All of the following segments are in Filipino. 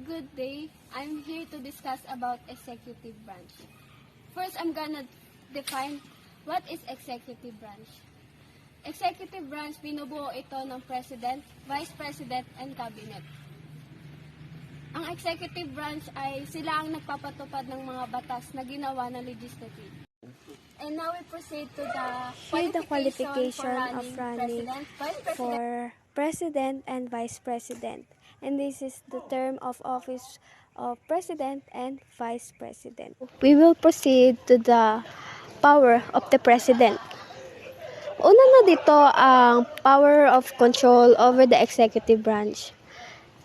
Good day. I'm here to discuss about executive branch. First, I'm gonna define what is executive branch. Executive branch, binubuo ito ng President, Vice President, and Cabinet. Ang executive branch ay sila ang nagpapatupad ng mga batas na ginawa ng legislative. And now we proceed to the qualification of running for President and Vice President. And this is the term of office of President and Vice President. We will proceed to the power of the President. Una na dito ang power of control over the executive branch.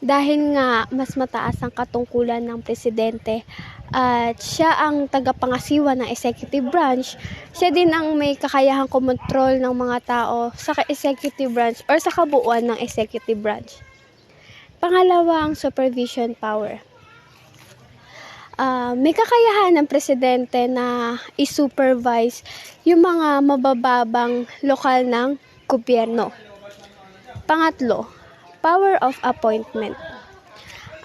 Dahil nga mas mataas ang katungkulan ng presidente at siya ang tagapangasiwa ng executive branch, siya din ang may kakayahang kumontrol ng mga tao sa executive branch or sa kabuuan ng executive branch. Pangalawa, ang supervision power. May kakayahan ng presidente na i-supervise yung mga mabababang lokal ng gobyerno. Pangatlo, power of appointment.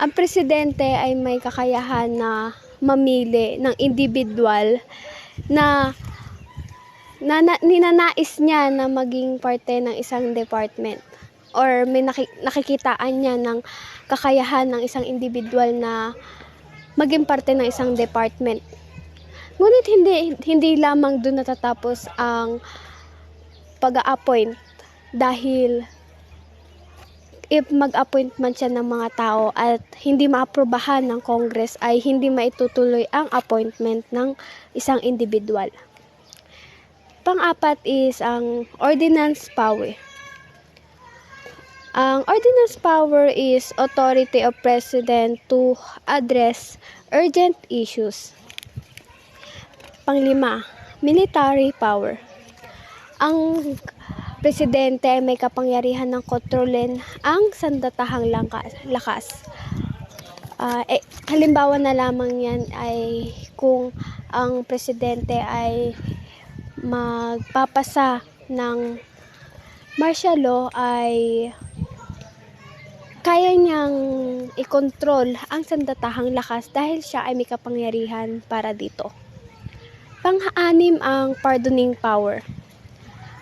Ang presidente ay may kakayahan na mamili ng individual na ninanais niya na maging parte ng isang department or may nakikitaan niya ng kakayahan ng isang individual na maging parte ng isang department. Ngunit hindi lamang doon natatapos ang pag-a-appoint dahil if mag-appoint man siya ng mga tao at hindi maaprubahan ng Congress ay hindi maitutuloy ang appointment ng isang individual. Pang-apat is ang ordinance power. Ang ordinance power is authority of President to address urgent issues. Panglima, military power. Ang presidente ay may kapangyarihan ng kontrolin ang sandatahang lakas. Halimbawa na lamang yan ay kung ang presidente ay magpapasa ng martial law ay kaya niyang i-control ang sandatahang lakas dahil siya ay may kapangyarihan para dito. Pang-anim ang pardoning power.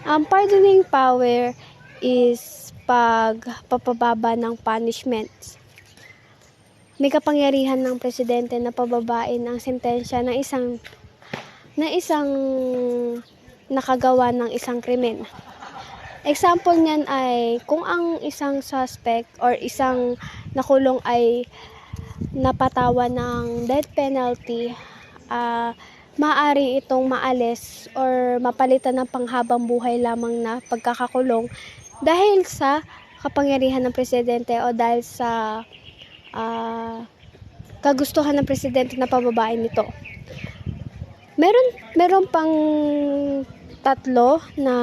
Ang pardoning power is pagpapababa ng punishments. May kapangyarihan ng presidente na pababain ang sentensya ng isang nakagawa ng isang krimen. Example niyan ay kung ang isang suspect or isang nakulong ay napatawa ng death penalty, maaari itong maalis or mapalitan ng panghabang buhay lamang na pagkakakulong dahil sa kapangyarihan ng presidente o dahil sa kagustuhan ng presidente na pababain nito. Meron pang tatlo na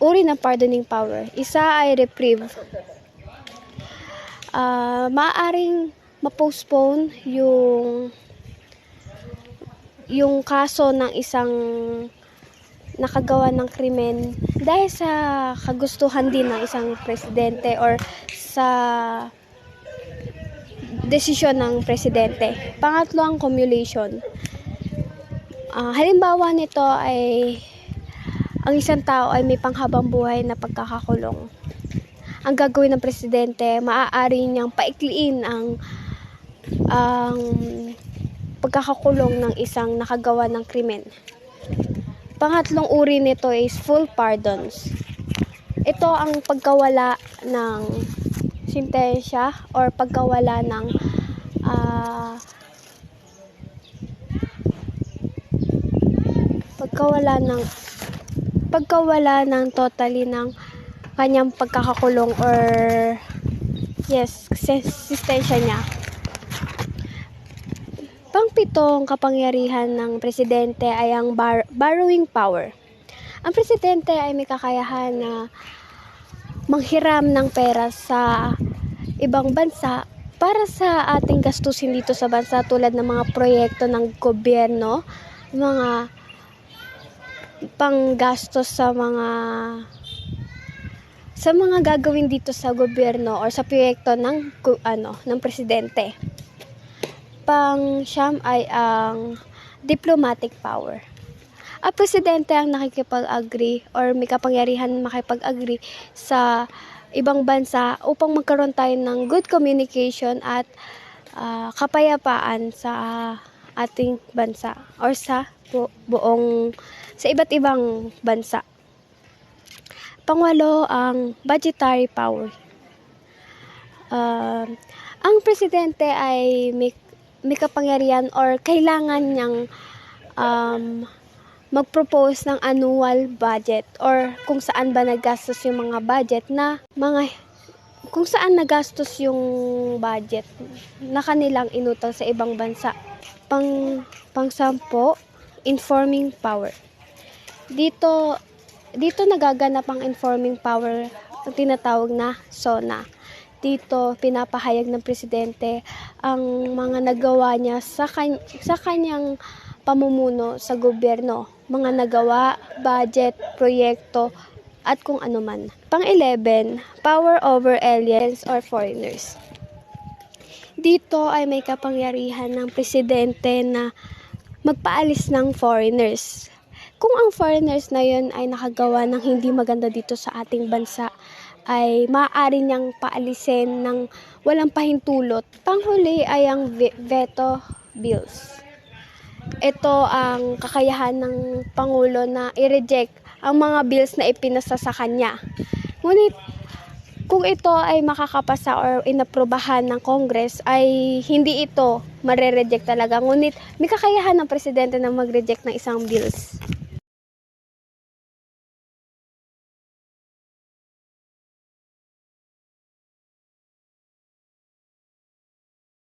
uri ng pardoning power. Isa ay reprieve. Maaaring ma-postpone yung kaso ng isang nakagawa ng krimen dahil sa kagustuhan din ng isang presidente or sa desisyon ng presidente. Pangatlo, ang cumulation. Halimbawa nito ay ang isang tao ay may panghabang buhay na pagkakakulong. Ang gagawin ng presidente, maaari niyang paikliin ang pagkakakulong ng isang nakagawa ng krimen. Pangatlong uri nito is full pardons. Ito ang pagkawala ng sentensya or pagkawala ng totally ng kanyang pagkakakulong or sentensya niya. Pangpitong kapangyarihan ng presidente ay ang borrowing power. Ang presidente ay may kakayahan na manghiram ng pera sa ibang bansa para sa ating gastusin dito sa bansa tulad ng mga proyekto ng gobyerno, mga panggastos sa mga sa mga gagawin dito sa gobyerno or sa proyekto ng presidente. Pang-siyam ay ang diplomatic power. Ang presidente ang nakikipag-agree or may kapangyarihan makipag-agree sa ibang bansa upang magkaroon tayo ng good communication at kapayapaan sa ating bansa or sa sa iba't ibang bansa. Pangwalo, ang budgetary power. Ang presidente ay may kapangyarihan or kailangan niyang mag-propose ng annual budget or kung saan ba nagastos yung mga budget kung saan nagastos yung budget na kanilang inutang sa ibang bansa. Pang-sampo, informing power. Dito nagaganap ang informing power, ang tinatawag na SONA. Dito pinapahayag ng presidente ang mga nagawa niya sa kanyang pamumuno sa gobyerno, mga nagawa, budget, proyekto, at kung ano man. Pang-11, power over aliens or foreigners. Dito ay may kapangyarihan ng presidente na magpaalis ng foreigners. Kung ang foreigners na yun ay nakagawa ng hindi maganda dito sa ating bansa, ay maaari niyang paalisin ng walang pahintulot. Panghuli ay ang veto bills. Ito ang kakayahan ng Pangulo na i-reject ang mga bills na ipinasa sa kanya. Ngunit kung ito ay makakapasa or inaprubahan ng Congress, ay hindi ito mare-reject talaga. Ngunit may kakayahan ng presidente na mag-reject ng isang bills.